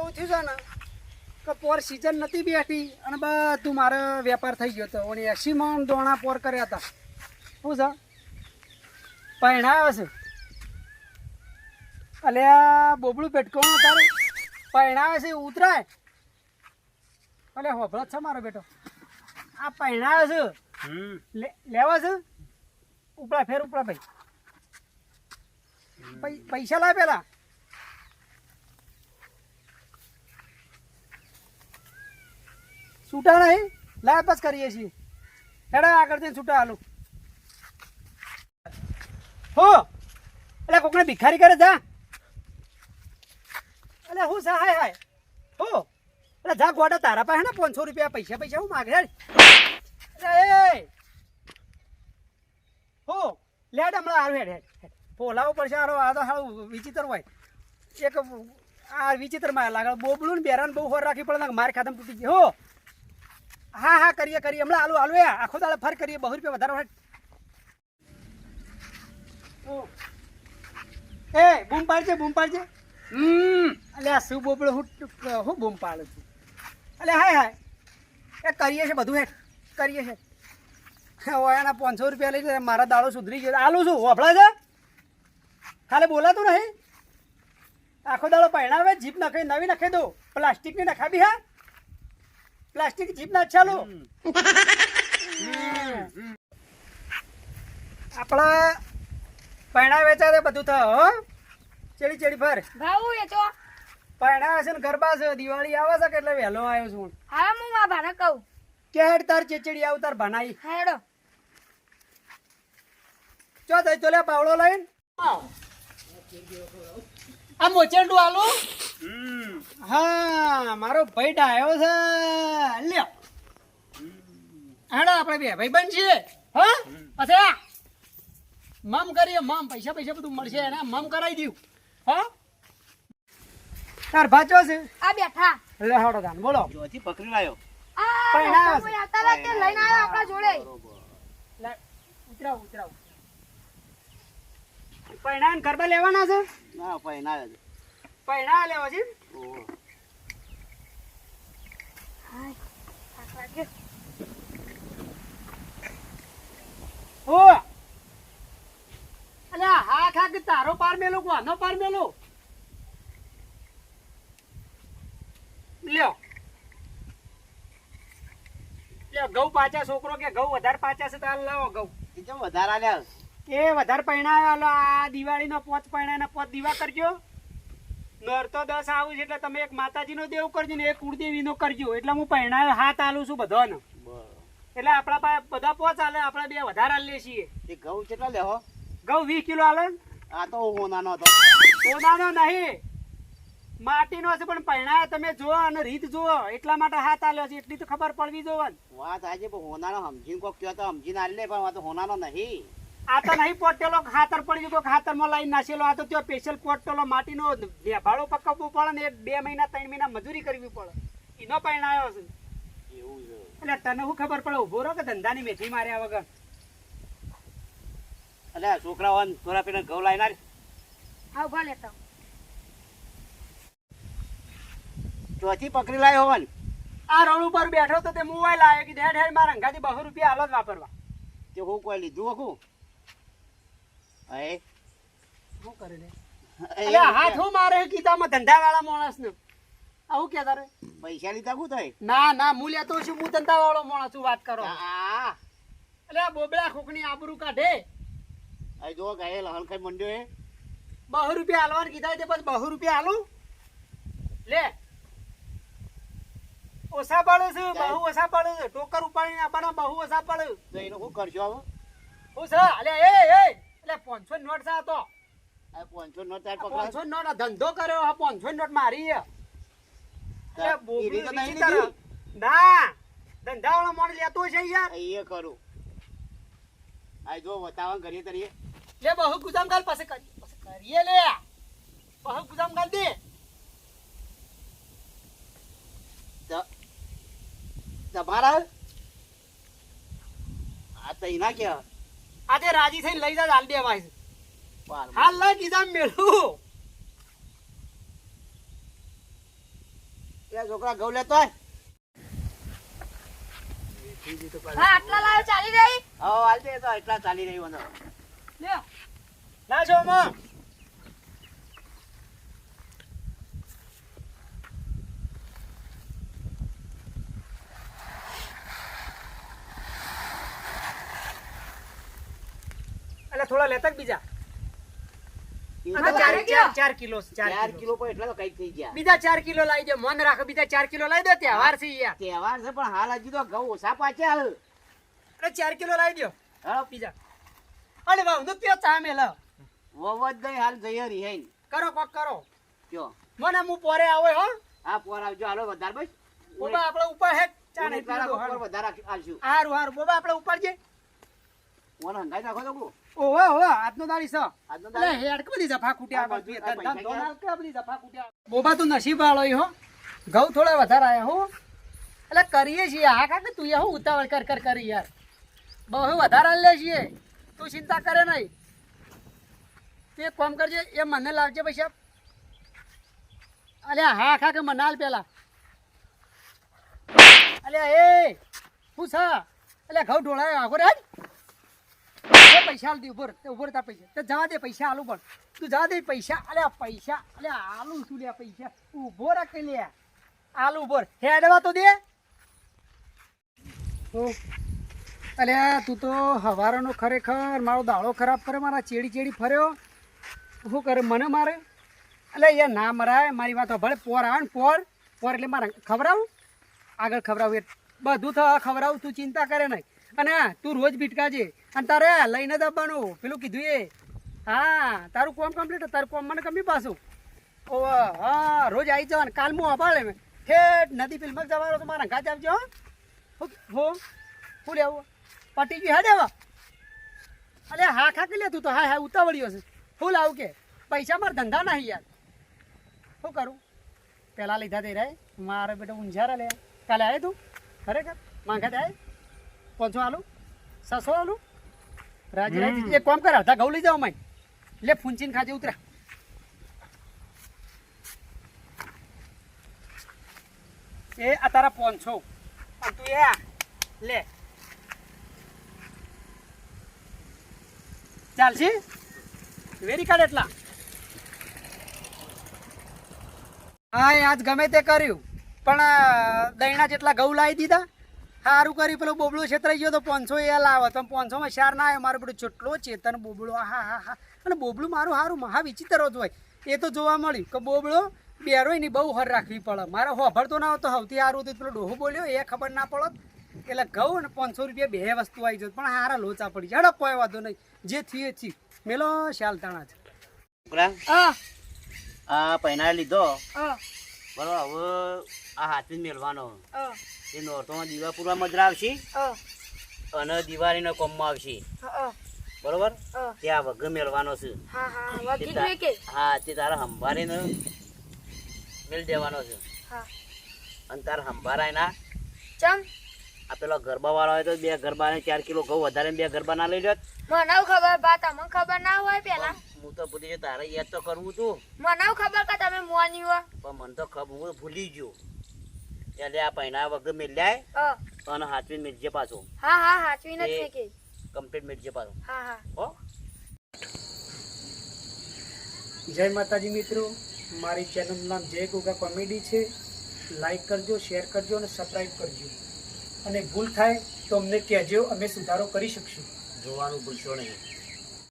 એવું થયું છે ને કે પોર સિઝન નથી બેઠી અને બધું મારે વેપાર થઈ ગયો હતો અને 80 મણ દોણા પોર કર્યા હતા. શું છે પહેણાયો છે અલ્યા બોબડું પેટકોણ તારે પહેણાયો છે ઉતરાય અલે હોભળો છે મારો બેટો આ પહેણાયો છે લેવા છે ઉપડા ફેર ઉપડા ભાઈ પૈસા લાવ પેલા છૂટા નહીં લાવ બસ કરીએ છીએ હેડા આગળ જઈને છૂટા હાલું હો એટલે કોકને ભિખારી કરે જા એટલે હું સા હાય હાય હો એટલે જા ગોડા તારા પાસે ને 500 રૂપિયા પૈસા હું માગે હેડ એ હો લેડ હમણાં હારું હેડ ફોલાવો પડશે આ તો હારું વિચિત્ર હોય એક આ વિચિત્રમાં લાગે બોબલું ને બેરાન બહુ હોર રાખી પડે માર ખાધમ તૂટી ગઈ હો હા કરીએ હમણાં હાલું આખો દાડે ફર કરીએ 200 રૂપિયા વધારો હેડ એ બૂમ પાડજે અલ્યા શું બોબડો હું બૂમ પાડું છું અલ્યા હાય એ કરીએ છે બધું હેઠ કરીએ છે એના 500 રૂપિયા લઈ જાય મારા દાડો સુધરી ગયો આલું છું વફળા છે ખાલી બોલાતું નહીં આખો દાડો પહેણાવે જીપ નખાઈ નવી નખાઈ દો પ્લાસ્ટિકની નખાવી હા પ્લાસ્ટિક જીપ ના ચાલુ આપણા પહેણા વેચાતે બધું થાય હો ચેડી ફર ભાવું એ તો પહેણા છે ને ગરબા છે દિવાળી આવે છે કે એટલે વહેલો આવ્યો છું હા હું માં ભાને કહું કે હેડ તાર ચેચડી આવ તાર ભનાઈ હેડો ચો દઈ તો લે પાવડો લઈને આ મોચેન્ડું આલો હા મારો ભાઈ ડાયો છે લ્યો હેડો આપણે બે ભાઈ બન છીએ હા પછી મમ કરીએ પૈસા બધું મળશે એને મમ કરાવી દઉં હા તાર ભાચો છે આ બેઠા લે હાડો દાન બોલો જોથી પકડી લાયો આ પહેણા કોઈ આતાલા તે લઈને આવ્યો આપણા જોડે લે ઉતરાવ પહેણા ગરબા લેવાના છે ના પૈના જ પહેણા લેવા છે ઓહો હાય આખ લાગે ઓ અલે હા કે તારો પાર મેલો કોનો પાર મેલો લ્યો ઘઉં પાચા છોકરો કે ઘઉં વધારે પાચા છે તાર લાવો ઘઉં એ તો વધારે આલ્યા એ વધારે પૈણા આલો આ દિવાળીનો 5 પૈણાના 5 દીવા કરજો નર તો 10 આવું છે એટલે તમે એક માતાજીનો દેવ કરજો ને એક કુળદેવીનો કરજો એટલે હું પૈણા હાથ આલું છું બધાનો એટલે આપણા પાસે બધા 5 આલે આપણે બે વધારે આલીએ છીએ એ ઘઉં કેટલા લેહો ઘઉં 20 કિલો આલે આ તો હોનાનો હતો સોનાનો નહીં માટીનો છે પણ પૈણા તમે જુઓ અને રીત જુઓ એટલા માટે હાથ આલ્યો છે એટલી તો ખબર પડવી જોવે વાત આજે પણ હોનાનો સમજીને કોક કયો તો સમજીને આલે પણ આ તો હોનાનો નહીં આ તો નહીં પોટેલો ખાતર પડી ગયો ખાતરમાં લાઈન નાખેલો આ તો ત્યાં સ્પેશિયલ પોટેલો માટીનો ભાડો પકવવું પડે ને 2 મહિના 3 મહિના મજૂરી કરવી પડે એનો પૈણાયો છે એવું છે એટલે તને શું ખબર પડે ઉભો રહો કે ધંધાની મેથી માર્યા વગર અલે છોકરાઓ થોડા પેલા ઘઉં લાઈનાર હા ઉભા લેતા ચોથી પકડી લાયો હોન આ રોડ ઉપર બેઠો તો તે મોબાઈલ આવ્યો કે હેડ મારા અંગાથી 200 રૂપિયા હાલો જ વાપરવા તે હું કોઈ લીધું હકું એ શું કરે રે અલે હાથ હું મારે કીધામાં ધંધાવાળા માણસને આવું કે તારે પૈસા લીધા શું થાય ના હું લેતો છું હું ધંધાવાળો માણસ છું વાત કરો આ અલે બોબડા ખોકની આબરૂ કાઢે આ જો ગાય લહણ ખાઈ મંડ્યો એ 200 રૂપિયા હાલવાનું કીધા તે પછી 200 રૂપિયા હાલું લે ઓછા પડે છે બહુ ઓછા પડે છે ટોકર ઉપાડીને આપવાના બહુ ઓછા પડે તો એનો શું કરશો હવે હું છે અલે એ એટલે 500 નોટ છે આ તો આ 500 નો તાર પકડા 500 નોટ ધંધો કર્યો આ 500 નોટ મારી ના ધંધાવાળો મોણ લેતો છે યાર એ કરું આ જો બતાવવા કરીએ તરીએ લે બહુ ગુદામ ગાલ પાસે કરીએ લે બહુ ગુદામ ગાલ દે તમારા આ તો એના કે આજે રાજી થઈને લઈ જા હાલ દેવાય છે પાર હાલ લઈ કીધા મેળું છોકરા ઘઉં લેતો હોય. હા આટલા લાવ્યો ચાલી રહી હા હાલ દે તો એટલા ચાલી રહ્યું મને. લ્યો ના છો માં એટલે થોડા લેતા જ બીજા એ તો ચાર કિલો. 4 કિલો 4 કિલો પણ એટલા તો કઈક થઈ ગયા. બીજા 4 કિલો લાવી દે મન રાખો બીજા 4 કિલો લાવી દે તહેવાર છે યાર તહેવાર છે પણ હાલ હજી તો ઘઉં ઓછા પાછા હાલ. અરે 4 કિલો લાવી દો હા બીજા અને વાંધો પીઓ ચા મેલ વવત ગઈ હાલ જઈ રહી હે. કરો કોક કરો કયો મને હું પોરે આવે હો આ પોર આવજો હાલો વધારે બસ. બોબા આપણે ઉપર હે ચા ઉને નહીં તારા પીવો ઉપર વધારે આલશું. હારું હારું બોબા આપણે ઉપર જે મને હંગાઈ નાખો તો કુ. ઓહો ઓહો આજનો દાડી છે આજનો અલે દાડો. હેડ કે બધી જફા કુટ્યા આ બધું આ પૈસા ધંધો કે બધી જફા કુટ્યા બોબા તું નસીબ વાળો હો ઘઉં થોડા વધારે આયા હો એટલે કરીએ છીએ હા કાકે તું એ હું ઉતાવળ કર કરી યાર બહુ વધારે લે છીએ તું ચિંતા કરે નહીં તું એક કામ કરજે એ મને લાવજે પૈસા અલ્યા હા કાકે મને હાલ પેલા અલ્યા એ હું છે અલ્યા ઘઉં ઢોળાય આખો રે પૈસા હાલ દે ઉભર તાર પૈસા તો જવા દે પૈસા આલું પણ તું જવા દે પૈસા અલ્યા પૈસા અલ્યા આલું શું લે પૈસા ઉભો રાખ લે આલુ ઉભો હેડવા તો દે અલ્યા તું તો હવારનો ખરેખર મારો દાડો ખરાબ કરે મારા ચેડી ફર્યો શું કરે મને મારે એટલે યાર ના મરાય મારી વાત ભલે પોર આવે ને પોર એટલે મારે ખવડાવું આગળ ખવડાવું બધું ખવડાવું તું ચિંતા કરે નહીં અને તું રોજ બીટકાજે અને તારે લઈને દબાનું પેલું કીધું એ હા તારું કોમ કમ્પ્લીટ તારું કોમ મને કમી પાછું ઓ હા રોજ આવી જવાનું કાલ હું અપાડે મેં ઠેઠ નદી ફિલ્મમાં જવાનો તો મારા ગાજ આવજો હો શું લેવું પટી ગયું હા દેવા અરે હા ખાકી લે તું તો હા ઉતાવળ્યો છે શું લાવું કે પૈસા મારા ધંધા નહીં યાર શું કરું પહેલાં લીધા દઈ રહે મારે બેટા ઊંઝારા લે કાલે આવે તું ખરેખર માંગા જાય 500 આલું 600 આલું રાજી રાજી એક કામ કર અડધા ઘઉં લઈ જાઓ માઈ લે ફૂંચીને ખાજે ઉતરા એ આ તારા 500 અને તું એ લે ચાલશે વેરી કાર્ડ એટલા હા આજ ગમે તે કર્યું પણ દહીણા જેટલા ઘઉં લાવી દીધા સારું કર્યું પેલો બોબડો છેતરાઈ ગયો તો 500 એ લાવો તો 500 માં શાર ના આવ્યો મારો બધું ચોટલો ચેતન બોબડો હા અને બોબડું મારું સારું મહા વિચિત્ર જ હોય એ તો જોવા મળ્યું કે બોબડો બેરોય ની બહુ હર રાખવી પડે મારે હોભળતો ના આવતો સૌથી સારું હતું પેલો ડોહો બોલ્યો એ ખબર ના પડત એટલે ઘઉં ને 500 રૂપિયા બે વસ્તુ આવી જત પણ હારા લોચા પડી જાય કોઈ વાંધો નહીં જે થયું એ થયું મેલો શાલ તાણા છે છોકરા આ પૈના લીધો હા બરોબર હવે આ હાથી મેળવાનો હા એ નોરતોમાં દીવાપુરમાં મજરા આવશે હા અને દિવાળીના કોમમાં આવશે હા બરોબર હા ત્યાં વઘ મેળવાનો છે હા હા તે વગી તા- જોઈ કે હા તે તારા હંભારીને મેળ દેવાનો છે હા અને તારા હંભારાયના ચમ આ પેલો ગરબા વાળો હોય તો 2 ગરબાને 4 કિલો ઘઉં વધારે 2 ગરબા ના લઈ લો. મને ખબર બા તમને ખબર ના હોય પેલા હું તો ભૂલી ગયો તારે યાદ તો કરવું તું મને ખબર કે તમે મોની હો પણ મને તો ખબર હું ભૂલી ગયો એટલે આ પૈના વગર મેળ્યાય હા અને હાથવી મેળજે પાછો હા હા હાચવી નથી એ- કે કમ્પ્લીટ મેળજે પાછો હા હા હો. જય માતાજી મિત્રો મારી ચેનલનું નામ જય ગોગા કોમેડી છે લાઈક કરજો શેર કરજો અને સબસ્ક્રાઈબ કરજો અને ભૂલ થાય તો અમને કહેજો અમે સુધારો કરી શકશું જોવાનું ભૂલશો નહીં.